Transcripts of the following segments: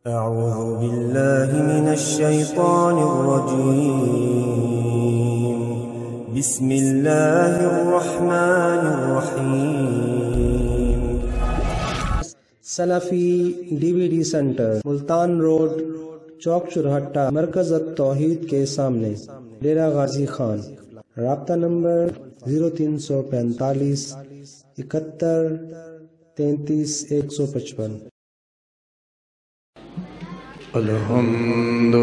أعوذ بالله من الشيطان الرجيم. بسم الله الرحمن الرحيم. سلفی ڈی وی ڈی سینٹر، ملتان روڈ، چوک چرہٹہ، مرکز التوحید کے سامنے، ڈیرہ غازی خان۔ رابطہ نمبر 0345 71 33 155۔ الحمدللہ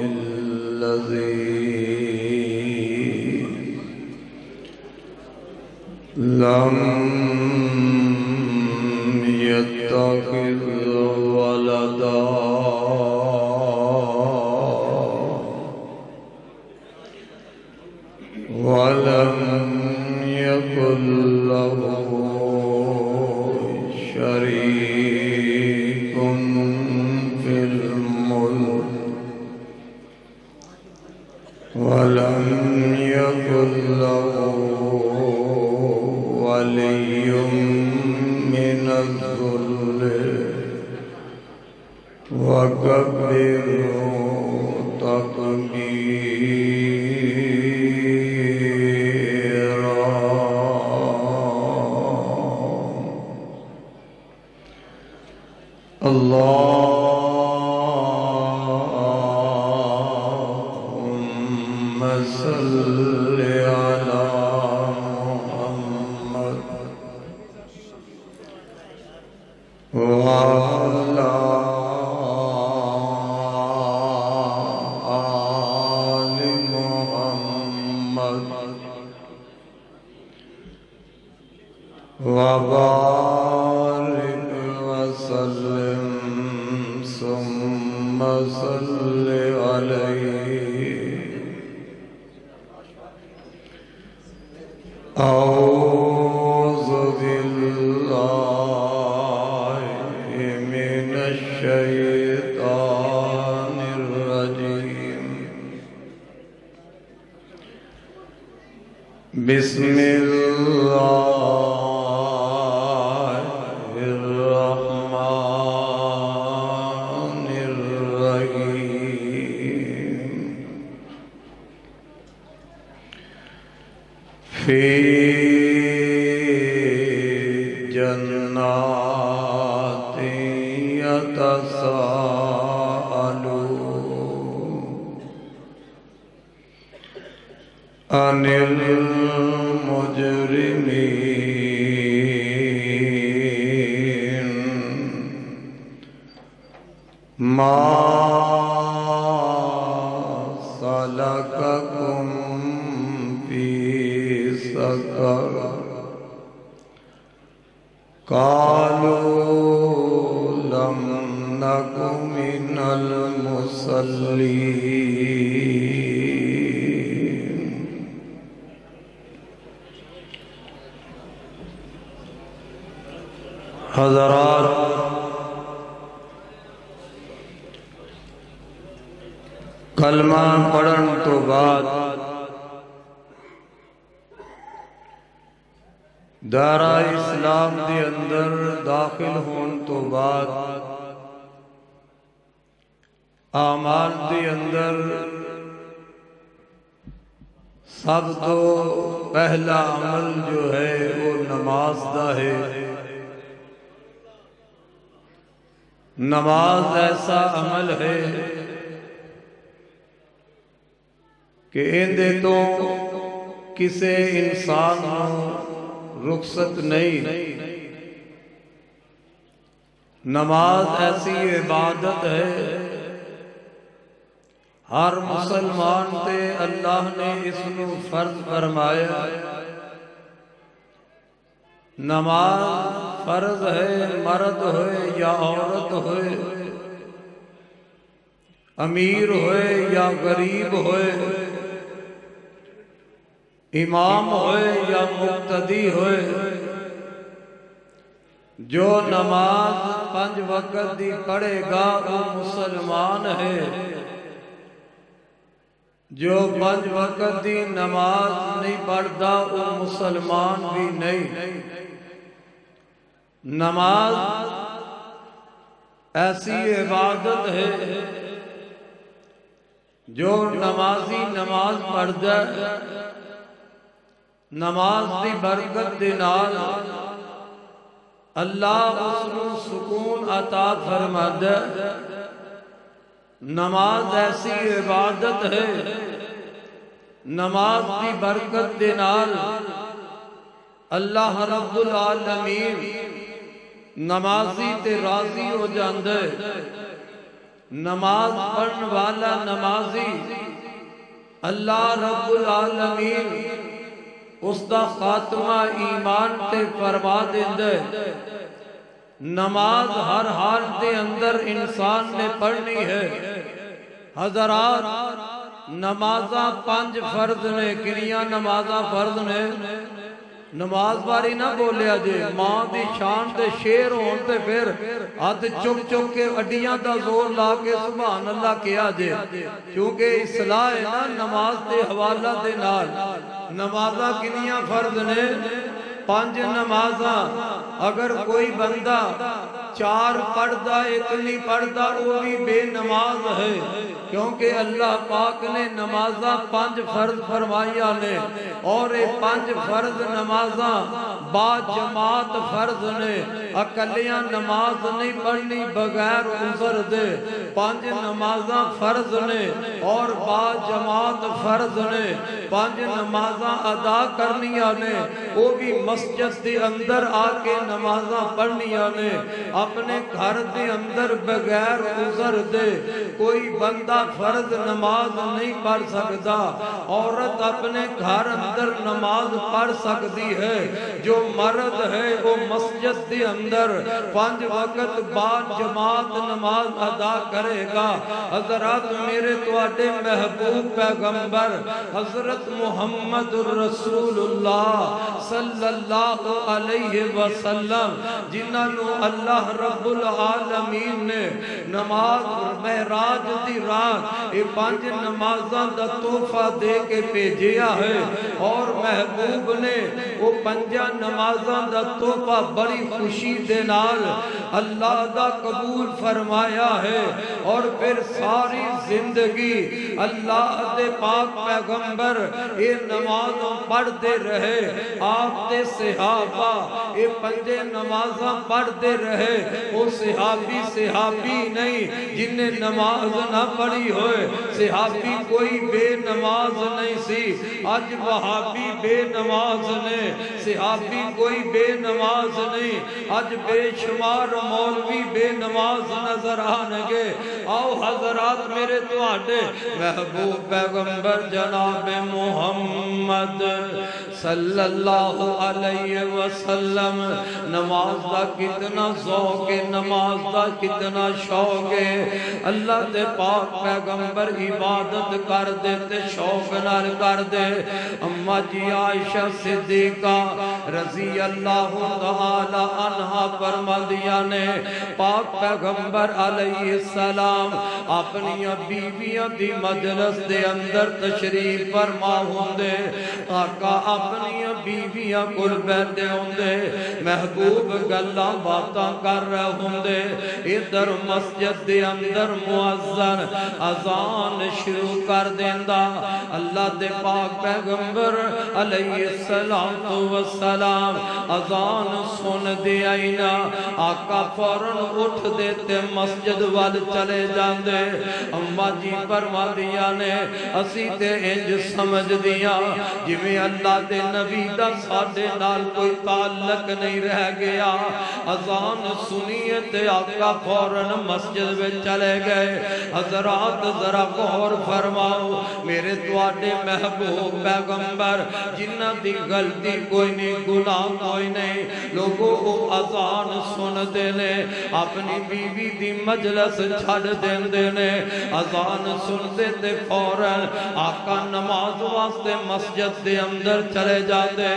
الذی لم يتخذ ولدا ولم يكن له شريك في الملك ولم يكن له ولي من الذل وكبره تكبيرا. اللهم صل على محمد وعلى آل محمد وبارك وسلم ثم صل عليه. أعوذ بالله من الشيطان الرجيم. بسم الله الرحمن الرحيم. في جنات يتساءلون عن المجرمين ما سلككم في سقر قالوا لم نك من المصلين. حضرات، کلمہ پڑھن تو بعد دائرہ اسلام دے اندر داخل ہون تو بعد اعمال دے اندر سب تو پہلا عمل جو ہے وہ نماز دا ہے. نماز ایسا عمل ہے کہ اندے تو کسے انسان رخصت نہیں. نماز ایسی عبادت ہے ہر مسلمان تے اللہ نے اس کو فرض فرمایا. نماز فرض ہے، مرد ہوئے یا عورت ہوئے، امیر ہوئے یا غریب ہوئے، امام ہوئے یا مقتدی ہوئے، جو نماز 5 وقت دی پڑھے گا وہ مسلمان ہے. جو 5 وقت دی نماز نہیں پڑھتا وہ مسلمان بھی نہیں. نماز ایسی عبادت ہے جو نمازی نماز پڑھ جائے نماز دی برکت دے نال اللہ اس نو سکون عطا فرماتا ہے۔ نماز ایسی عبادت ہے نماز دی برکت دے نال اللہ رب العالمین نمازی تے راضی ہو جاندے۔ نماز پڑھن والا نمازی اللہ رب العالمین اس دا خاتمہ ایمان تے فرما دیندے۔ نماز ہر حال دے اندر انسان نے پڑھنی ہے۔ حضرات نمازاں 5 فرض نے، کنیاں نمازاں فرض نے؟ نماز باری نہ بولیا جے، ماں دی شان تے شیر ہون تے پھر ہاتھ چک چک کے اڈیاں دا زور لا کے سبحان اللہ کیا جے، کیونکہ اصلاح ہے نا نماز دے حوالہ دے نال۔ نمازاں کنیاں فرض نے؟ 5 نمازاں۔ اگر کوئی بندہ 4 پڑھدا 1 نہیں پڑھدا وہ بھی بے نماز ہے، کیونکہ اللہ پاک نے نمازاں 5 فرض فرمائیاں نے، اور یہ 5 فرض نمازاں با جماعت فرض نے۔ اکلیاں نماز نہیں پڑھنی بغیر عذر دے۔ 5 نمازاں فرض نے اور با جماعت فرض نے۔ 5 نمازاں ادا کرنیاں نے، وہ بھی مسجد دے اندر آ کے نمازاں پڑھنیاں نے۔ اپنے گھر دے اندر بغیر عذر دے کوئی بندہ فرض نماز نہیں پڑھ سکتا۔ عورت اپنے گھر اندر نماز پڑھ سکتی ہے، جو مرد ہے وہ مسجد دے اندر 5 وقت بعد جماعت نماز ادا کرے گا۔ حضرات میرے تواڈے محبوب پیغمبر حضرت محمد رسول اللہ صلی اللہ علیہ وسلم جنہوں اللہ رب العالمین نے نماز معراج دی رات یہ 5 نمازاں دا تحفہ دے کے بھیجیا ہے، اور محبوب نے وہ 5 نمازاں دا تحفہ بڑی خوشی دے نال اللہ دا قبول فرمایا ہے، اور پھر ساری زندگی اللہ دے پاک پیغمبر یہ نمازوں پڑھتے رہے۔ آپ دے صحابہ یہ 5 نمازاں پڑھتے رہے۔ وہ صحابی نہیں جنہیں نماز نہ پڑھی ہوئے، صحابی کوئی بے نماز نہیں سی۔ آج وہابی بے نماز نے، صحابی کوئی بے نماز نہیں۔ آج بے شمار مولوی بے نماز نظر آنگے۔ آؤ حضرات میرے تواڈے محبوب پیغمبر جناب محمد صلی اللہ علیہ وسلم نماز دا کتنا ذوق ہے، نماز دا کتنا شوق ہے۔ اللہ دے پاک پیغمبر عبادت کر دے تے شوق نال کر دے۔ اما جی عائشہ صدیقہ رضی اللہ تعالی عنہا فرماندیاں نے پاک پیغمبر علیہ السلام اپنی بیویاں دی مجلس دے اندر تشریف فرما ہوندے، آقا اپنی بیویاں کول بیٹھے ہوندے، محبوب گلاں باتاں کر رہے ہوندے۔ ادھر مسجد دے اندر مؤذن اذان شروع کر دیندا، اللہ دے پاک پیغمبر علیہ السلام اذان سن دے آئینا، آقا فوراً اٹھ دیتے مسجد وال چلے جاندے۔ اما جی فرما دیا نے اسی تے انج سمجھ دیا جویں اللہ دے نبی دا ساڈے نال کوئی تعلق نہیں رہ گیا۔ اذان سنیے تے آقا فوراً مسجد میں چلے گئے۔ حضرات ذرا غور فرماؤ، میرے تواڈے محبوب پیغمبر جنہ دی غلطی کوئی نہیں، گناہ کوئی نہیں، لوگوں کو اذان سن دینے اپنی بیوی دی مجلس چھڑ دیندے نے۔ اذان سنتے تے فوراً آقا نماز واسطے مسجد دے اندر چلے جاتے۔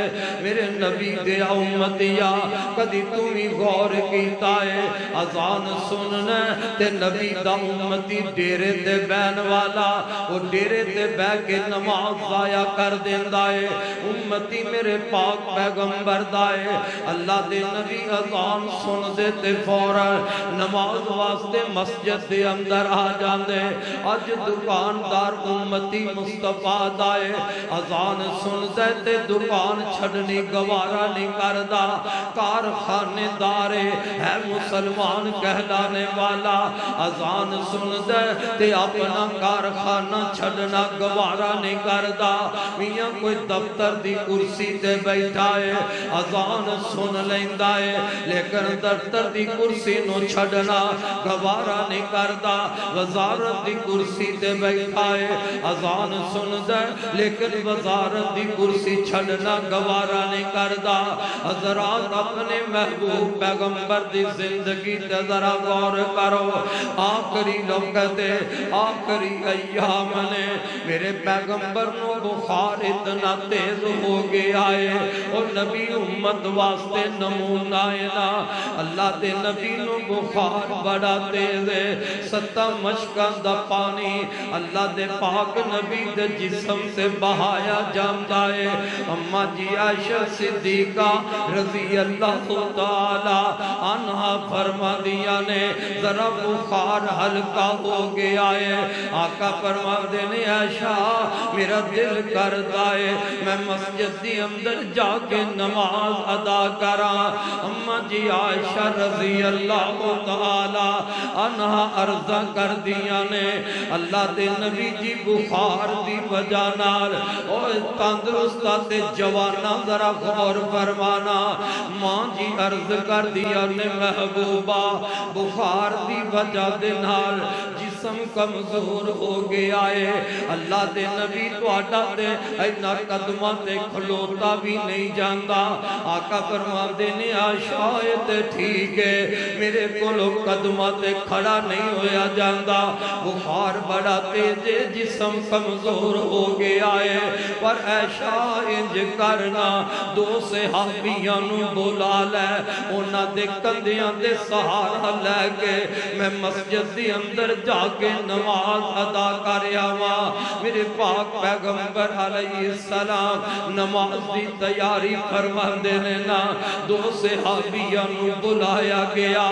میرے نبی دے امتیا کدی تمہیں غور کیتا ہے اذان سننا تے نبی دا امتی ڈیرے تے بین والا وہ ڈیرے تے بہ کے نماز ضائع کر دیندا ہے۔ امتی میرے پاک پیغمبر دائے اللہ دے نبی اذان سن دے تے فوراً نماز واسطے مسجد دے اندر آ جاندے اج دکاندار امتی مصطفیٰ دائے اذان سن دے تے دکان چھڑنی گوارا نہیں کردہ کارخانے دارے ہے مسلمان کہلانے والا اذان سن دے تے اپنا کارخانہ چھڑنا گوارا نہیں کردہ میاں کوئی دفتر دی کرسی تے بیٹھا ہے اذان سن لیندہ ہے لیکن دفتر دی کرسی نو چھڑنا گوارا نہیں کردہ وزارت دی کرسی تے بیٹھا ہے اذان سن دے لیکن وزارت دی کرسی چھڑنا گوارا نہیں کردہ حضرات اپنے محبوب پیغمبر دی زندگی تے ذرا غور کرو آخری لوگتے آخری ایام نے میرے پیغمبر نو بخار اتنا تیز ہو گیا ہے اور نبی امت واسطے نمونہ ہے نا اللہ دے نبی نو بخار بڑا تیز ہے 7 مشکاں دا پانی اللہ دے پاک نبی دے جسم سے بہایا جامتا ہے اماں جی عائشہ صدیقہ رضی اللہ تعالی عنہ فرما دیا نے ذرا بخار ہلکا ہو گیا ہے آقا فرما دینے عائشہ میرا دل کرتا ہے میں مسجد دی اندر جا کے نماز ادا کرا اماں جی عائشہ رضی اللہ تعالی عنہ عرضہ کر دیا نے اللہ دے نبی جی بخار دی وجہ نال اور تندرستہ تے جوانا ذرا غور فرمانا ماں جی عرض کر دیا نے محبوبہ بخار دی وجہ دے نال جسم کمزور ہو گیا ہے اللہ دے نبی تو آڈا دے اینا قدمہ تے کھلوتا بھی نہیں جاندہ آقا فرما دینے آشایت ٹھیک ہے میرے کولو قدمہ تے کھڑا نہیں ہویا جاندہ بخار بڑا تیجے جسم کمزور ہو گیا ہے پر ایشا انج کرنا 2 صحابیاں نو بولا لے اونا دے کندیاں دے سہارا لے کے میں مسجد دی اندر جا کے نماز ادا کریا ماں میرے پاک پیغمبر علیہ السلام نماز دی تیاری فرما دینے نا 2 صحابیاں نو بلایا گیا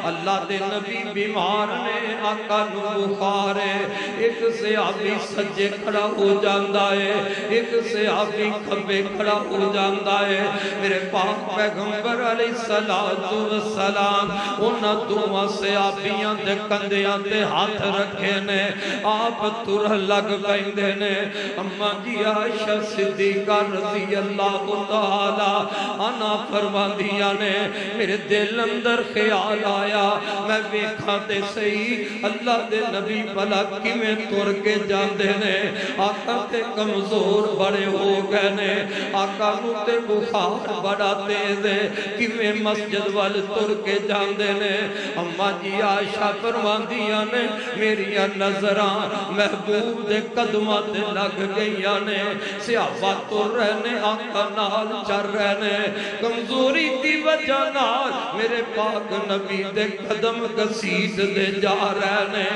اللہ دے نبی بیمار نے آقا نو بخار ہے ایک صحابی سجے کھڑا ہو جاندہ ہے ایک صحابی کھبے کھڑا ہو جاندہ ہے میرے پاک پیغمبر علیہ السلام انہاں 2 صحابیاں دے کندیاں دے ہاتھ رکھے نے آپ تر لگ پہندے نے اماں جی عائشہ صدیقہ رضی اللہ تعالی عنہ فرما دیا نے میرے دل اندر خیال آیا میں ویکھا تے صحیح اللہ دے نبی بھلا کیویں تر کے جاندے نے آقا تے کمزور بڑے ہو گئے نے آقا نو تے بخار بڑا تیز ہے کیویں مسجد وال تر کے جاندے نے اماں جی عائشہ فرما دیا نے میری نظران محبوب دے قدمہ تے لگ گئیا نے صحابہ تر رہنے آقا نال چر رہنے کمزوری دی وجہ نال میرے پاک نبی دے قدم گسیٹ دے جا رہنے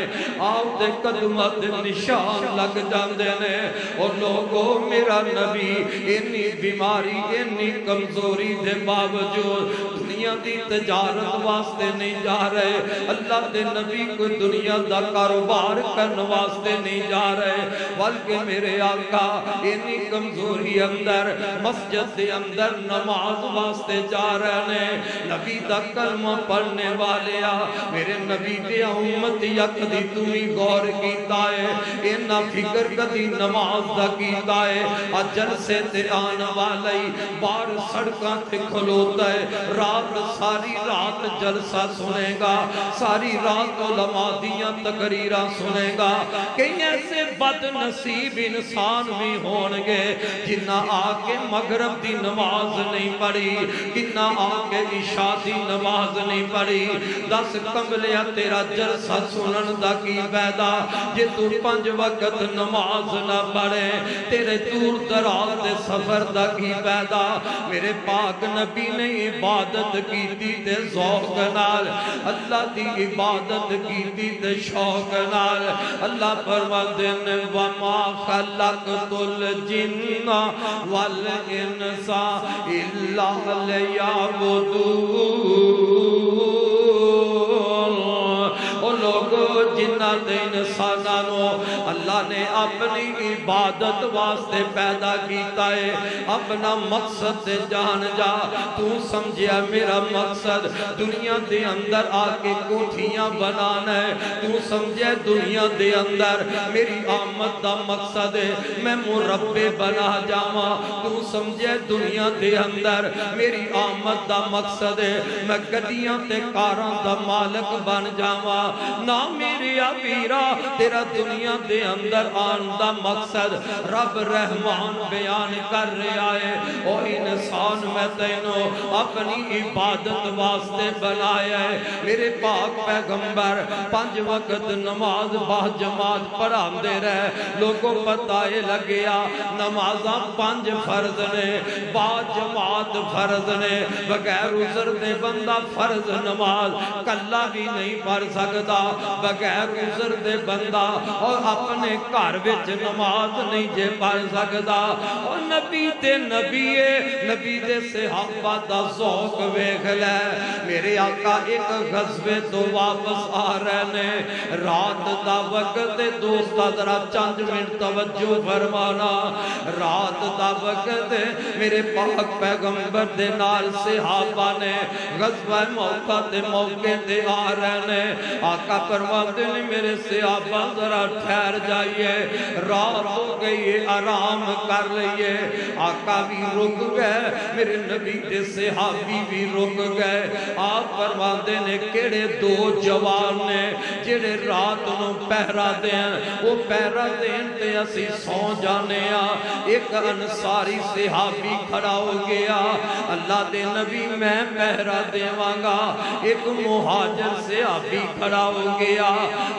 آپ دے قدمہ دے نشان لگ جاندے نے اور لوگوں میرا نبی انی بیماری انی کمزوری دے باوجود دنیا دی تجارت واسطے نہیں جا رہے اللہ دے نبی کوئی دنیا دا کاروبار کرن واسطے نہیں جا رہے بلکہ میرے آقا انی کمزوری اندر مسجد دے اندر نماز واسطے جا رہے ہیں نبی دا کلمہ پڑھنے والے میرے نبی دے امت یک دی تمہیں غور کیتا ہے اینا فکر کدی نماز دا کیتا ہے اجل سے تے آن والی بار سڑکاں تے کھلوتا ہے رات ساری رات جلسہ سنے گا ساری رات علماء دیاں تقریرہ سنے گا کئی ایسے بد نصیب انسان بھی ہونگے جنہ آکے مغرب دی نماز نہیں پڑھی جنہ کے عشاء دی نماز نہیں پڑھی دس کملیا تیرا جلسہ سنن دا کی فائدہ جے تو 5 وقت نماز نہ پڑھے تیرے دور دراز دے سفر دا کی فائدہ میرے پاک نبی نے عبادت کی تے ذوق نال اللہ دی عبادت کی تے شوق نال اللہ فرماندے نے وما خلقت الجن والانس الا لیعبدون او لوگو جنہ دے انسانانو اللہ نے اپنی عبادت واسطے پیدا کیتا ہے اپنا مقصد دے جان جا تو سمجھیا میرا مقصد دنیا دے اندر آکے کوٹھیاں بنانا ہے تو سمجھے دنیا دے اندر میری آمد دا مقصد ہے میں مربے بنا جاما تو سمجھے دنیا دے اندر میری آمد دا مقصد ہے میں گڈیاں تے کاراں دا مالک بن جاما نا میری آبیرہ تیرا دنیا دے اندر آن دا مقصد رب رحمان بیان کر رہا ہے او انسان میں تینوں اپنی عبادت واسطے بنایا ہے میرے پاک پیغمبر 5 وقت نماز با جماعت پڑھان دے رہے لوگوں پتائے لگیا نمازاں 5 فرض نے با جماعت فرض نے بغیر عذر دے بندہ فرض نماز کلا بھی نہیں پڑھ سکتا بغیر عذر دے بندہ اور اپنے گھر وچ نماز نہیں جے پڑھ سکتا اور نبی تے نبی دے صحابہ دا ذوق ویکھ لے میرے آقا ایک غزوے تو واپس آ رہے نے رات دا وقت دوستا ذرا چند منٹ توجہ فرمانا رات دا وقت میرے پاک پیغمبر دے نال صحابہ نے غزوہ موقع تے آ رہے نے آقا فرماتے نے میرے صحابہ ذرا ٹھہر جائیے رات ہو گئی آرام کر لئیے آقا بھی رک گئے میرے نبی دے صحابی بھی رک گئے آپ فرماتے نے کیڑے 2 جوان نے جڑے رات نو پہرا دیں وہ پہرا دیں تے اسی سو جانے ایک انصاری صحابی کھڑا ہو گیا اللہ دے نبی میں پہرا دیوانگا ایک مہاجر صحابی کھڑا ہو گیا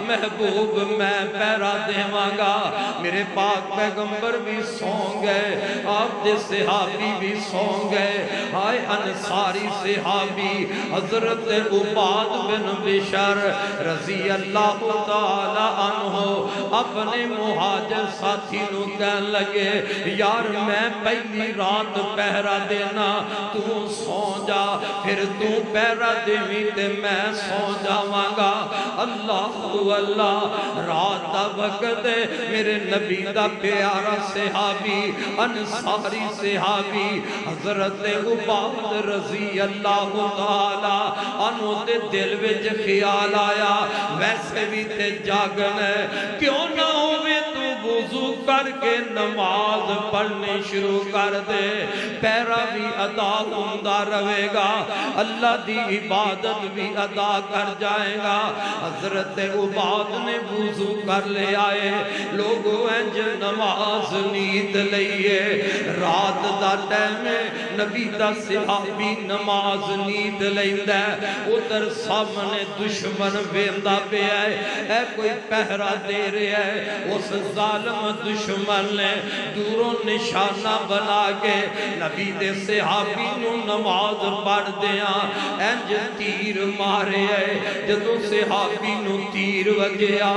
محبوب میں پہرا دیوانگا میرے پاک پیغمبر بھی سو گئے آپ دے صحابی بھی سو گئے ہائے انصاری صحابی حضرت عباد بن بشر رضی اللہ تعالی عنہ اپنے مہاجر ساتھی نو کہن لگے یار میں پہلی رات پہرا دینا تو سو جا پھر تو پہرا دیوی تے میں سو جاوانگا اللہ رات دا وقت میرے نبی دا پیارا صحابی انصاری صحابی حضرت عباد رضی اللہ تعالی عنہ دے دل وچ خیال آیا ویسے بھی تے جاگن ہے کیوں نہ ہوئے تو وضو کر کے نماز پڑھنے شروع کر دے پیرا بھی ادا ہوندہ رہے گا اللہ دی عبادت بھی ادا کر جائے گا حضرت عباد نے وضو کر لے آئے لوگوں انج نماز نیت لئیے رات دا ٹائم نبی دا صحابی نماز نیت لئیندہ ادھر سامنے دشمن ویندہ پہ اے کوئی پہرا دے رہے ہے اس ظالم دشمن نے دوروں نشانہ بنا کے نبی دے صحابی نو نماز پڑھ دیا انج تیر مارے ہے جدوں صحابی نو تیر وگیا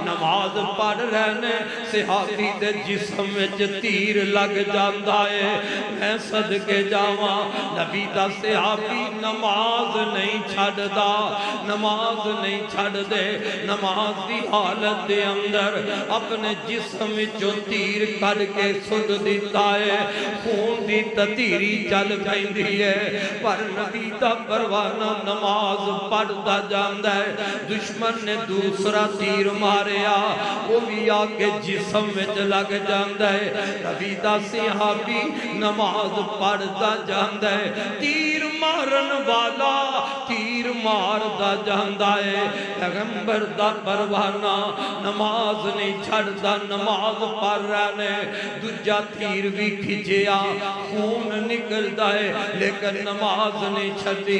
نماز پڑھ رہنے صحابی دے جسم وچ تیر لگ جاندہ ہے میں صدقے جاواں نبی دا صحابی نماز نہیں چھڑ دا نماز نہیں چھڑ دے نماز دی حالت دے اندر اپنے جسم وچوں تیر کڑ کے سٹ دیتا ہے خون دی تتیری چل پیندی ہے پر نبی دا پروانہ نماز پڑھتا جاندہ ہے دشمن نے دوسرا تیر ماریا وہ بھی آکے جسم وچ لگ جاندہ ہے نبی دا صحابی نماز پڑھتا جاندہ ہے تیر مارن والا تیر تیر ماردا جاندا ہے پیغمبر دا پروانہ نماز نہیں چھڑدا نماز پڑھ رہے دوجا تیر بھی کھچیا خون نکلدا ہے لیکن نماز نہیں چھڑی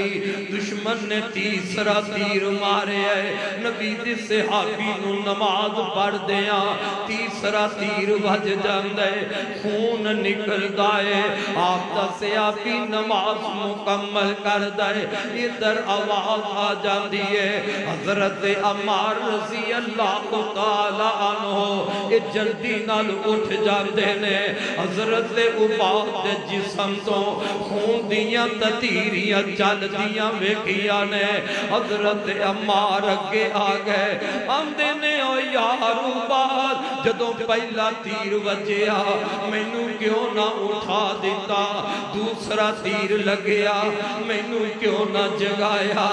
دشمن نے تیسرا تیر مارے ہے نبی دے صحابی نو نماز پڑھ دیاں تیسرا تیر وج جاندا ہے خون نکلدا ہے آپ دا صحابی نماز مکمل کردا ہے ادھر آواز آ جاندی ہے حضرت عمار رضی اللہ تعالی عنہ یہ جلدی نال اٹھ جاندے نے حضرت عباد دے جسم تو خون دیاں تتیریاں چل دیاں ویکھیاں نے حضرت عمار اگے آ گئے آندے نے او یار عباد جدوں پہلا تیر وجیا مینوں کیوں نہ اٹھا دیتا دوسرا تیر لگیا مینوں کیوں نہ جگایا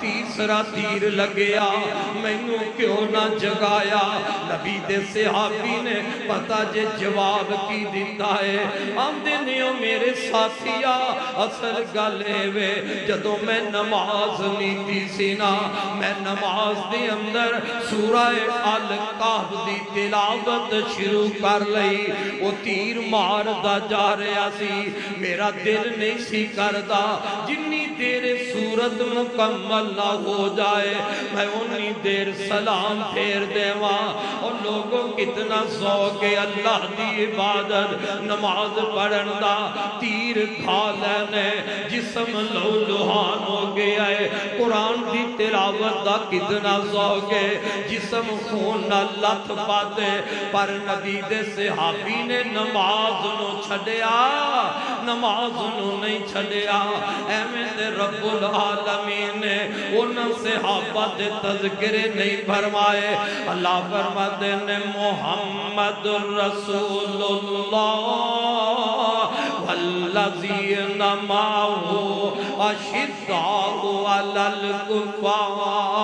تیسرا تیر لگیا مینوں کیوں نہ جگایا نبی دے صحابی نے پتہ جے جواب کی دیتا ہے آمدے نیو میرے ساتھیا اصل گلے وے جدوں میں نماز نیتی سینا میں نماز دے اندر سورہ الکہف دی تلاوت شروع کر لئی وہ تیر مار دا جا رہا سی میرا دل نہیں سی کردا جنی دیر سورت مکمل نہ ہو جائے میں انی دیر سلام پھیر دیواں اور لوگوں کتنا ذوق اللہ دی عبادت نماز پڑھن دا تیر کھا لینے جسم لو لوہان ہو گیا ہے قرآن دی تلاوت دا کتنا ذوق جسم خون نہ لت پاتے پر نبی دے صحابی نے نماز نو چھڑیا نماز نو نہیں چھڑیا اے میں رب العالمین نے انہاں صحابہ دے تذکرے نہیں فرمائے اللہ فرماتے نے محمد رسول اللہ والذین معه اشداء علی الکفار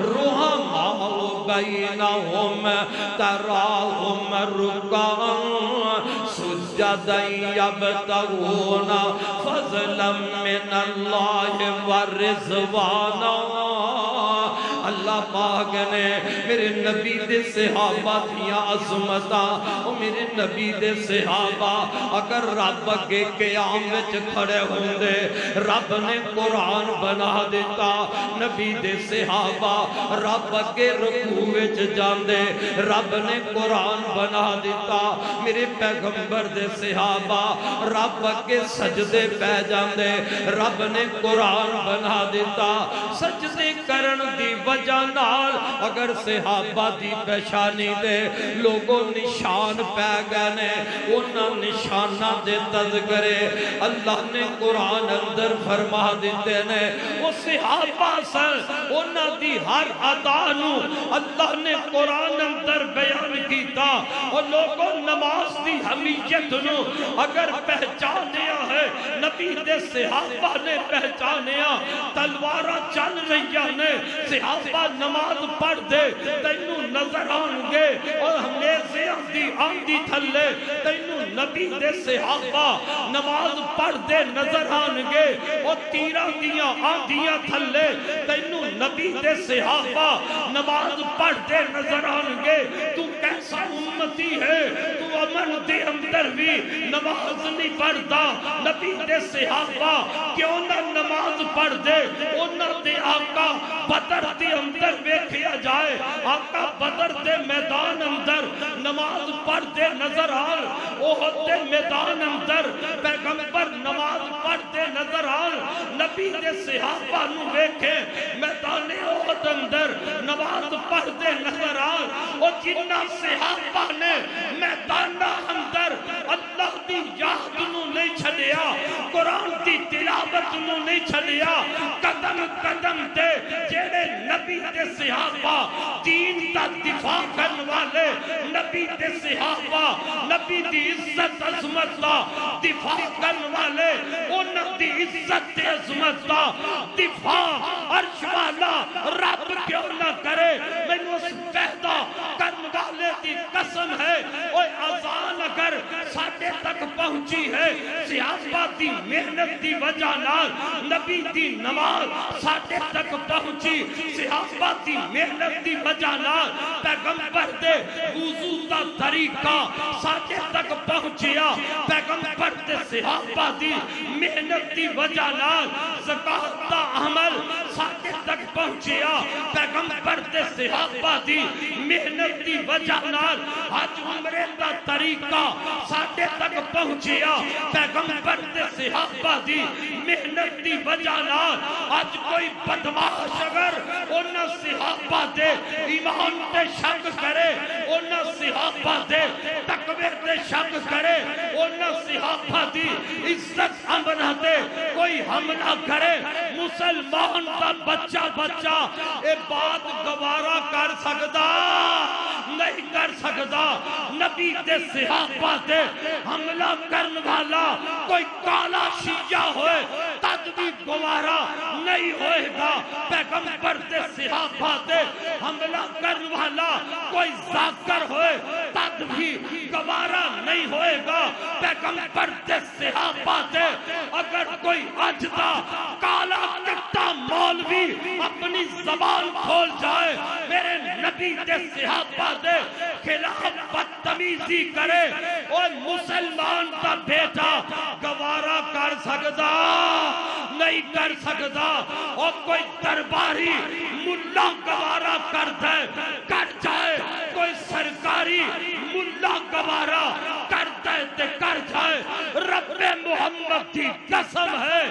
رحماء بینہم تراہم رکعا سجدا یبتغون فضلا من اللہ ورضوانا اللہ پاک نے میرے نبی دے صحابہ دیا عظمتاں اور میرے نبی دے صحابہ اگر رب کے قیام وچ کھڑے ہوندے رب نے قرآن بنا دیتا نبی دے صحابہ رب کے رکوع وچ جاندے رب نے قرآن بنا دیتا میرے پیغمبر دے صحابہ رب کے سجدے پہ جاندے رب نے قرآن بنا دیتا سجدے کرن دی وجہ نال اگر صحابہ دی پیشانی دے لوگوں نشان پہ گئے نے انہاں نشانہ دے تذکرے اللہ نے قرآن اندر فرما دیتے نے وہ صحابہ سن انہاں دی ہر ادانو اللہ نے قرآن اندر بیان کیتا اور لوگوں نماز دی حمیت نو اگر پہچانیا ہے نبی دے صحابہ نے پہچانیا تلوارہ چل رہی نے صحابہ نماز پڑھ دے تینو نظر آنگے اور ہمیشہ آندھی تھلے تینو نبی دے صحابہ نماز پڑھ دے نظر آنگے اور تیرہ دیاں آندھیاں تھلے تینو نبی دے صحابہ نماز پڑھ دے نظر آنگے تو کیسا امتی ہے تو امن دے اندر بھی نماز نہیں پڑھتا نبی دے صحابہ کیوں نہ نماز پڑھ دے انہاں دے آقا بدر دے اندر ویکھیا جائے آقا بدر دے میدان اندر نماز پڑھ دے نظر آل احد دے میدان اندر پیغمبر نماز پڑھ دے نظر آل نبی دے صحابہ نو ویکھے میدان احد اندر نماز پڑھ دے نظر آل اور جنہ صحابہ نے میدان اندر اللہ دی یاد نو نہیں چھڑیا قرآن دی تلاوت نو نہیں چھڑیا قدم قدم تے جیڑے نبی دے صحابہ دین دا دفاع کرن والے نبی دے صحابہ نبی دی عزت عظمت دا دفاع کرن والے انہاں دی عزت تے عظمت دا دفاع عرش والا رب کیوں نہ کرے میں اس پیدا کرن والے دی قسم ہے اوہ اذان اگر ساڈے تک پہنچی ہے صحابہ دی محنت دی وجہ نال نبی دی نماز ساڈے تک پہنچی صحابہ دی محنت دی وجہ نال پیغمبر دے وضو دا طریقہ ساڈے تک پہنچیا پیغمبر دے صحابہ دی محنت دی وجہ نال زکات دا عمل ساڈے تک پہنچیا پیغمبر دے صحابہ دی محنت دی وجہ نال حج عمرے دا طریقہ ساڈے تک پہنچیا پیغمبر دے صحابہ دی محنت دی وجہ نال آج کوئی بدماش اگر انہاں صحابہ دے ایمان تے شک کرے انہاں صحابہ دے تقوی تے شک کرے انہاں صحابہ دی عزت امنہ تے کوئی حملہ کرے مسلمان دا بچہ اے بات گوارا کر سکتا نہیں کر سکتا نبی دے صحابہ دے حملہ کرن والا کوئی کالا شیعہ ہوئے تد بھی گوارا نہیں ہوئے گا پیغمبر دے صحابہ دے حملہ کرن والا کوئی ذاکر ہوئے تد بھی گوارا نہیں ہوئے گا پیغمبر دے صحابہ دے اگر کوئی اجدا کالا کتا مولوی اپنی زبان کھول جائے میرے نبی دے صحابہ دے خلاف بدتمیزی کرے اور مسلمان کا بیٹا گوارا کر سکتا نہیں کر سکتا اور کوئی درباری ملا گوارا کر جائے کوئی سرکاری ملا گوارا کرتا ہے تے کر جائے رب محمد کی قسم ہے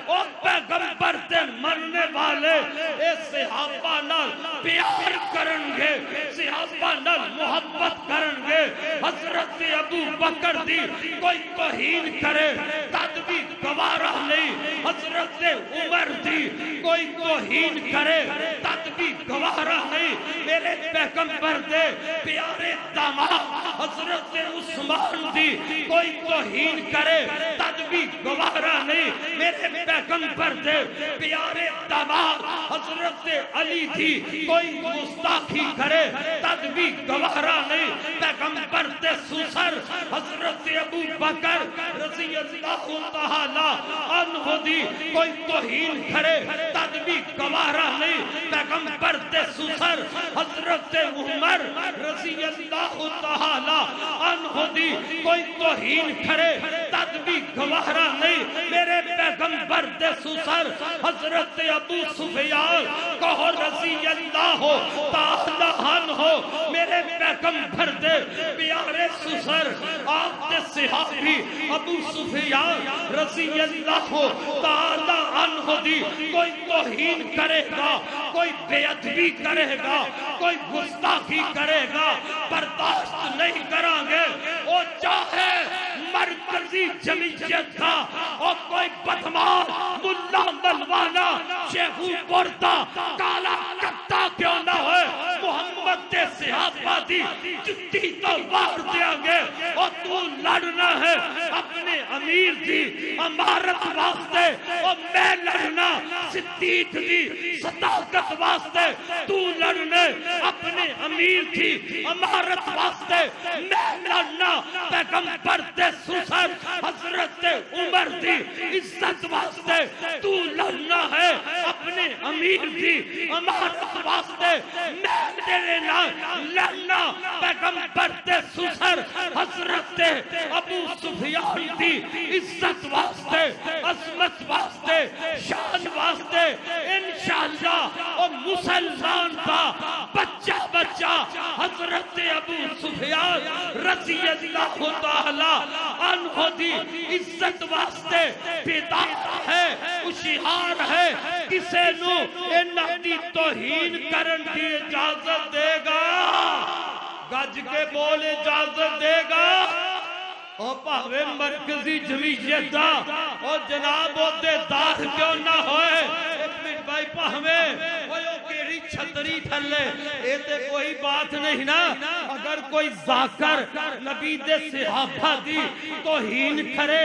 اور پیغمبر تے مرنے والے اے صحابہ نال پیار کرنگے صحابہ نال محبت کرنگے حضرت ابو بکر دی کوئی توہین کرے تد بھی گوارا نہیں حضرت عمر دی کوئی توہین کرے تد بھی گوارا نہیں میرے پیغمبر دے پیارے داماد حضرت عثمان دی کوئی توہین کرے تد بھی گوارا نہیں میرے پیغمبر دے پیارے داماد حضرت علی دی کوئی گستاخی کرے تد بھی گوارا نہیں پیغمبر دے سسر حضرت ابو بکر رضی اللہ تعالی عنہ دی کوئی توہین کرے تد بھی گوارا نہیں پیغمبر دے سسر حضرت عمر رضی اللہ تعالی عنہ دی کوئی توہین کرے تد بھی گوارا نہیں میرے پیغمبر دے سسر حضرت ابو سفیان کہو رضی اللہ تعالی عنہ میرے پیغمبر دے پیارے سسر آپ دے صحابی ابو سفیان رضی اللہ تعالی عنہ دی کوئی توہین کرے گا کوئی بے ادبی کرے گا کوئی گستاخی کرے گا برداشت نہیں کرانگے وہ چاہے مرکزی جمعیت تھا اور کوئی بدمار ملا ملوانا شیخو پردہ کالا کتا کیوں نہ ہوئے محمد دے صحابہ دی جتی تو وار دیا گے اور تو لڑنا ہے اپنے امیر دی امارت واسطے اور میں لڑنا صدیق دی صداقت واسطے تو لڑنے اپنے امیر دی امارت واسطے میں لڑنا پیغمبر دے سسر حضرت عمر دی عزت واسطے تو لڑنا ہے اپنے امیر دی امارت واسطے میں تیرے نال لڑنا پیغمبر دے سسر حضرت ابو سفیان دی عزت واسطے عظمت واسطے شان واسطے انشاءاللہ اور مسلمان کا بچہ حضرت ابو سفیان رضی اللہ تعالی عنہ دی عزت واسطے بیدار ہے اشیار ہے کسے نو انہاں دی توہین کرن دی اجازت دے گا گج کے بول اجازت دے گا اور پاوے مرکزی جمعیت دا اور جناب عہدے دار کیوں نہ ہوئے ایک منٹ بھائی پاوے وہ کیڑی چھتری تھلے اے تے کوئی بات نہیں نا اگر کوئی ذاکر نبی دے صحابہ دی توہین کرے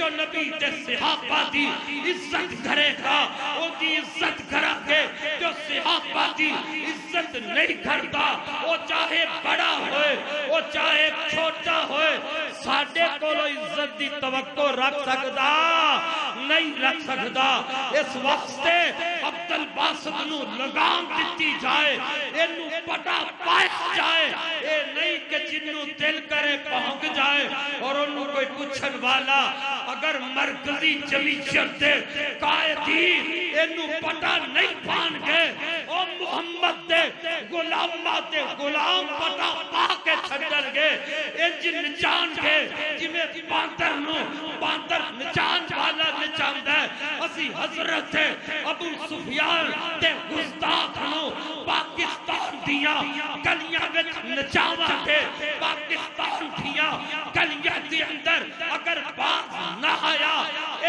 جو نبی دے صحابہ دی عزت کرے گا وہ دی عزت کرا کے جو صحابہ دی عزت نہیں کرتا وہ چاہے بڑا ہوئے وہ چاہے چھوٹا ہوئے ساڑھے کو عزت دی توقع رکھ سکتا نہیں رکھ سکتا اس واسطے عبد الباسط نو لگام دیتی جائے انو پٹا پائے جائے اے نہیں کہ جنو دل کرے پہنک جائے اور انو کوئی پوچھن والا اگر مرکزی جمعیت دے قائدین انو پٹا نہیں پان گئے او محمد دے غلامات دے غلام پٹا پا کے چھڑ گئے ان جن نچان کے جمیں باندر نو باندر نچان والا نچان دے اسی حضرت ابو سفیان دے گستاخ نو پاکستان دیا گلیاں وچ نچاوا کے پاکستان دیا گلیاں دے اندر اگر باز نہ آیا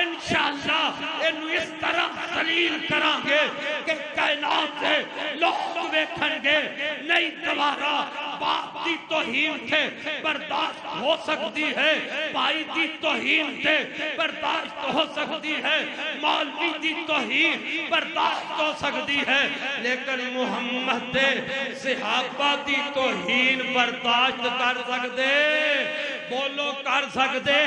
انشاءاللہ انو اس طرح ذلیل کران گے کہ کائنات سے لوگ ویکھن گے نہیں دوبارہ باپ دی توہین تھے برداشت ہو سکتی ہے بھائی دی توہین تھے برداشت ہو سکتی ہے مولوی دی توہین برداشت ہو سکتی ہے لیکن محمد دے صحابہ دی توہین برداشت کر سکتے بولو کر سکتے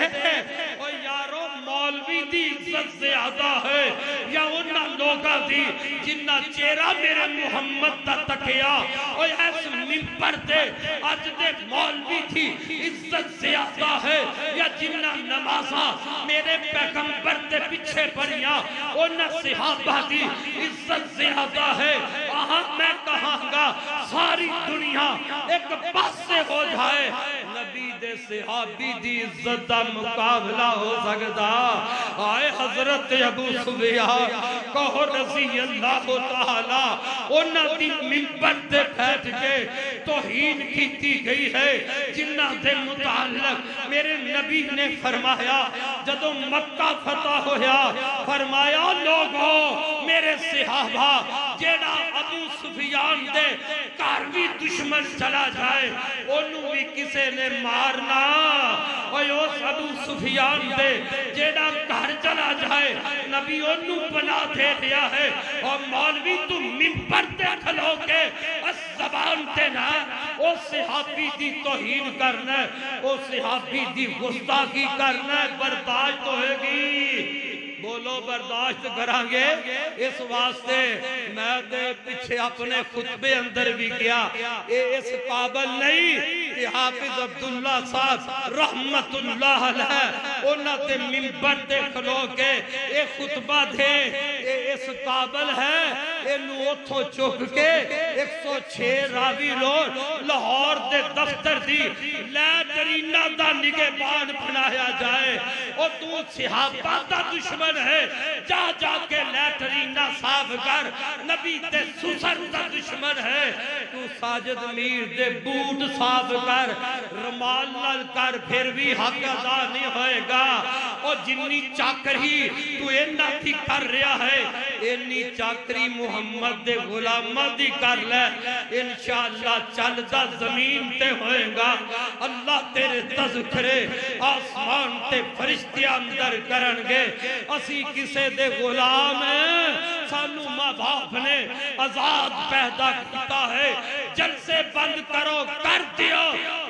او یارو مولوی دی عزت زیادہ ہے یا انہا لوگا دی جنہ چہرہ میرے محمد دا تکیا او ایس ممبر دے آج دے مولوی تھی عزت زیادہ ہے یا جنہ نمازہ میرے پیغمبر دے پچھے پڑیاں انہا صحابہ دی عزت زیادہ ہے آہاں میں کہاں گا ساری دنیا ایک بس سے ہو جائے نبی دے صحابی دی عزت دا مقابلہ ہو سکتا آئے حضرت ابو سفیان کہو رضی اللہ تعالی انہاں دی ممبر دے بیٹھ کے توہین کیتی گئی ہے جنہ دے متعلق میرے نبی نے فرمایا جدو مکہ فتح ہویا فرمایا لوگوں میرے صحابہ جیڑا ابو سفیان دے کاروی دشمن چلا جائے انہوں بھی کسے نے مارنا اور اس ابو سفیان دے جیڑا گھر چلا جائے نبی انہوں بنا دے دیا ہے اور مولوی تو ممبر دے کھلو کے اس زبان تے نا اس صحابی دی توہین کرنا ہے اس صحابی دی گستاخی کرنا ہے برداشت ہوئے گی بولو برداشت کرانگے اس واسطے میں دے پیچھے اپنے خطبے اندر بھی کیا اس قابل نہیں کہ حافظ عبداللہ صاحب رحمت اللہ علیہ انہاں تے ممبر دے کھلو کے ایک خطبہ دے اس قابل ہے انہوں اتھو چک کے 106 راوی روڈ لاہور دے دفتر دی لیٹرینہ دا نگہبان بنایا جائے اور تو صحابہ دا دشمن ہے جا جا کے لیٹرینہ صاف کر نبی تے سسر دا دشمن ہے تو ساجد میر دے بوٹ صاف کر رمال لل کر پھر بھی حق ادا نہیں ہوئے گا اور جنی چاکری تو اینا تھی کر رہا ہے اینی چاکری محمد دے غلامہ دی کر لے انشاءاللہ چلدہ زمین تے ہوئے گا اللہ تیرے تذکرے آسمان تے فرشتے اندر کرنگے اسی کسے دے غلام ہیں سانو ماں باپ نے آزاد پیدا کیتا ہے جلسے بند کرو کر دیو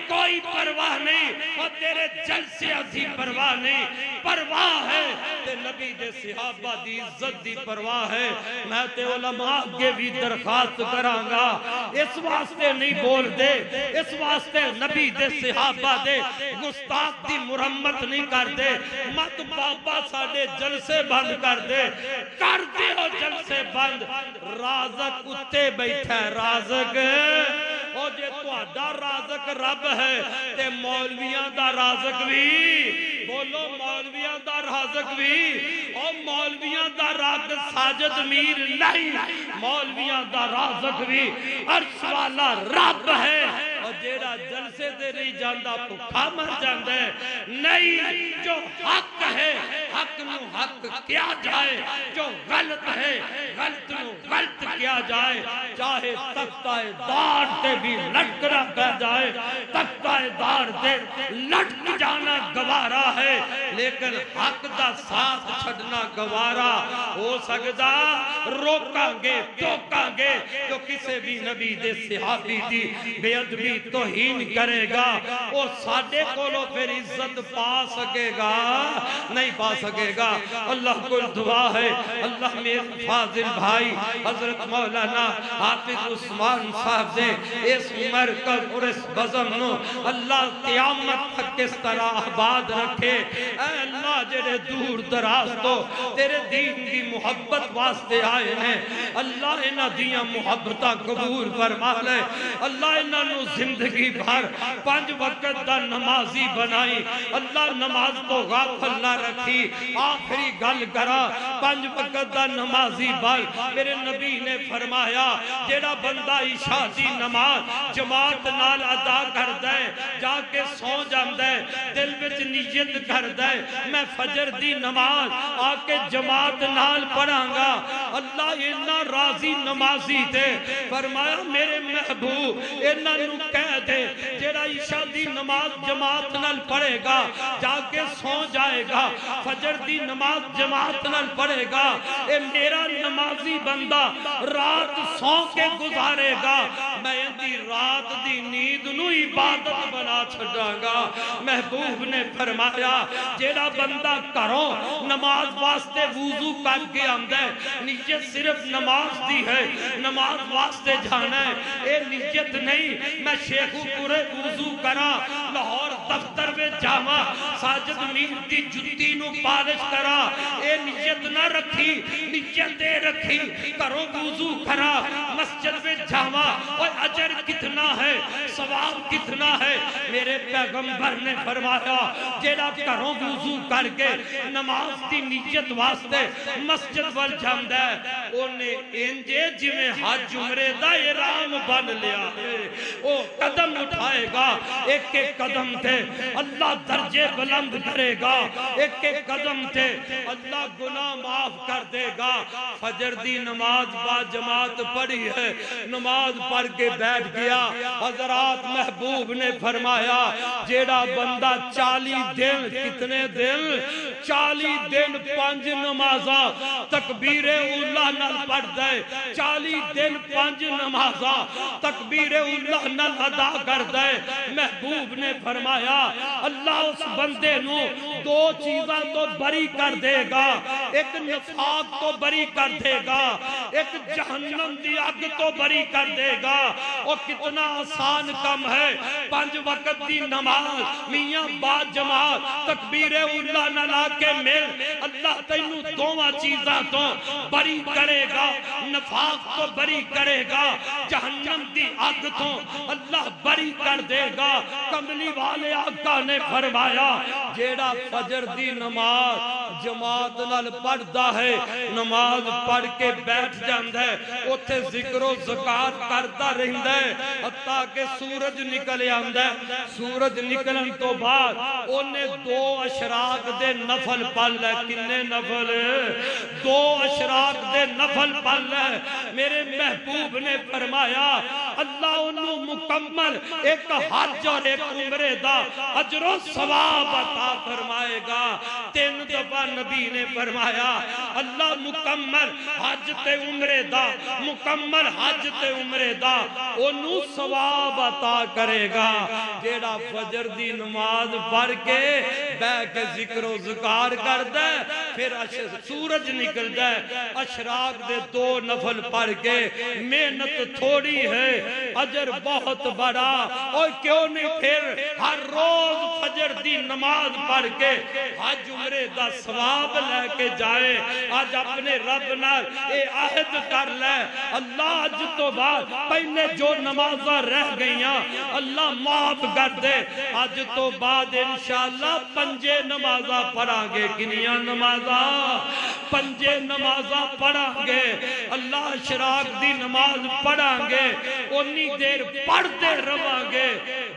کوئی پرواہ نہیں اور تیرے جلسے ازی پرواہ نہیں پرواہ ہے تے نبی دے صحابہ دی عزت دی پرواہ ہے میں تے علماء کے بھی درخواست کرانگا اس واسطے نہیں بول دے اس واسطے نبی دے صحابہ دے گستاخ دی مرمت نہیں کر دے مت بابا ساڑے جلسے بند کر دے ہو جلسے بند رازق اتے بیٹھا ہے رازق اور جے تو اڈا رازق رب ہے تے مولویاں دا رازق بھی بولو مولویاں دا رازق بھی اور مولویاں دا رازق ساجد میر نہیں مولویاں دا رازق بھی عرش والا رب ہے اور جیڑا جلسے دے نہیں جاندہ پکھا مر جاندہ ہے نہیں جو حق ہے حق نو حق کیا جائے، جو غلط ہے غلط نو غلط کیا جائے، چاہے تختہ دار تے بھی لٹکنا پہ جائے، تختہ دار تے لٹک جانا گوارا ہے، لیکن حق دا ساتھ چھڑنا گوارا ہو سکتا، روکاں گے ٹوکاں گے جو کسے بھی نبی دے صحابی دی بے ادبی توہین کرے گا وہ ساڈے کولوں پھر عزت پا سکے گا نہیں پا سکے گا۔ اللہ کو دعا ہے اللہ میرے فاضل بھائی حضرت مولانا حافظ عثمان صاحب دے اس مرکز اور اس بزم نو اللہ قیامت تک اس طرح آباد رکھے۔ اے اللہ جڑے دور دراز تو تیرے دین کی محبت واسطے آئے ہیں اللہ انہاں دیاں محبتاں قبول فرما لے، اللہ انہاں نو زندگی بھر 5 وقت دا نمازی بنائی، اللہ نماز تو غافل نہ رکھی۔ آخری گل کرا 5 وقت دا نمازی بن، میرے نبی نے فرمایا جیڑا بندہ عشاء دی نماز جماعت نال ادا کردا ہے جا کے سو جاندا ہے، دل وچ نیت کردا ہے میں فجر دی نماز آ کے جماعت نال پڑھاں گا، اللہ اتنا راضی نمازی تے فرمایا میرے محبوب انہاں نو کہہ دے جیڑا عشاء دی نماز جماعت نال پڑھے گا جا کے سو جائے گا، فجر دی نماز جماعت نال پڑھے گا، اے میرا نمازی بندہ رات سو کے گزارے گا، میں دی رات دی نیند نو عبادت بنا چھڑا گا۔ محبوب نے فرمایا جیڑا بندہ کروں نماز واسطے وضو کر کے آمدہ ہے، نیت صرف نماز دی ہے، نماز واسطے جانا ہے، اے نیت نہیں میں شیخو پورے وضو کرا لاہور دفتر میں جاما ساجد میر دی جتی نو پالش کرا، اے نیت نہ رکھی، نیت دے رکھی کرو وضو کرا مسجد میں جاما، اور اجر کتنا ہے ثواب کتنا ہے، میرے پیغمبر نے فرمایا جیڑا کرو وضو کر کے نماز دی نیت واسطے مسجد وال جاندہ ہے انہیں انجے جویں حج عمرے دا احرام بن لیا ہے، وہ قدم اٹھائے گا ایک ایک قدم تے اللہ درجے بلند کرے گا، ایک ایک قدم تے اللہ گناہ معاف کر دے گا۔ فجر دی نماز با جماعت پڑھی ہے، نماز پڑھ کے بیٹھ گیا، حضرات محبوب نے فرمایا جیڑا بندہ 40 دن کتنے دن 40 دن 5 نمازاں تکبیر اولا نال پڑھ دے، 40 دن 5 نمازاں تکبیر اولا نال ادا کر دے، محبوب نے فرمایا اللہ اس بندے نو 2 چیزاں تو بری کر دے گا، ایک نفاق تو بری کر دے گا، ایک جہنم دی آگ تو بری کر دے گا۔ اور کتنا آسان کم ہے 5 وقت دی نماز میاں با جماعت تکبیر اولا نہ لا کے مل، اللہ تینوں 2 چیزاں تو بری کرے گا، نفاق تو بری کرے گا، جہنم دی آگ تو اللہ بری کر دے گا۔ کملی والے آقا نے فرمایا جیڑا فجر دی نماز جماعت نال پڑھدا ہے، نماز پڑھ کے بیٹھ جاندا ہے، اوتھے ذکر و ذکار کردا رہندا ہے حتیٰ کہ سورج نکل آندا ہے، سورج نکلن تو بعد اونے 2 اشراق دے نفل پڑھ لے، کنے نفل 2 اشراق دے نفل پڑھ لے، میرے محبوب نے فرمایا اللہ انہوں مکمل ایک حج اور ایک عمرے دا اجر و ثواب عطا فرمائے گا۔ 3 دفعہ نبی نے فرمایا اللہ مکمل حج تے عمرے دا، مکمل حج تے عمرے دا انہوں ثواب عطا کرے گا۔ جیڑا فجر دی نماز پڑھ کے بے کے ذکر و ذکار کر دے، پھر سورج نکل دے، اشراق دے 2 نفل پڑھ کے محنت تھوڑی ہے اجر بہت بڑا، اور کیوں نہیں پھر ہر روز فجر دی نماز پڑھ کے حج عمرے دا ثواب لے کے جائے۔ آج اپنے رب نال اے عہد کر لے اللہ آج تو بعد پہلے جو نمازاں رہ گئیاں اللہ معاف کر دے، آج تو بعد انشاءاللہ 5 نمازاں پڑھا گے، کنیاں نمازاں 5 نمازاں پڑھا گے، اللہ اشراق دی نماز پڑھا گے، انی دیر پڑھتے رہاں گے،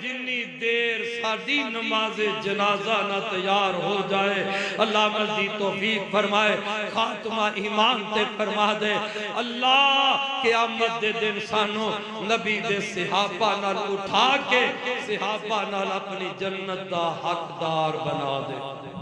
جنی دیر ساڈی نماز جنازہ نہ تیار ہو جائے اللہ مزید توفیق فرمائے خاتمہ ایمان تے فرما دے اللہ قیامت دے دن سانو نبی دے صحابہ نال اٹھا کے صحابہ نال اپنی جنت دا حقدار بنا دے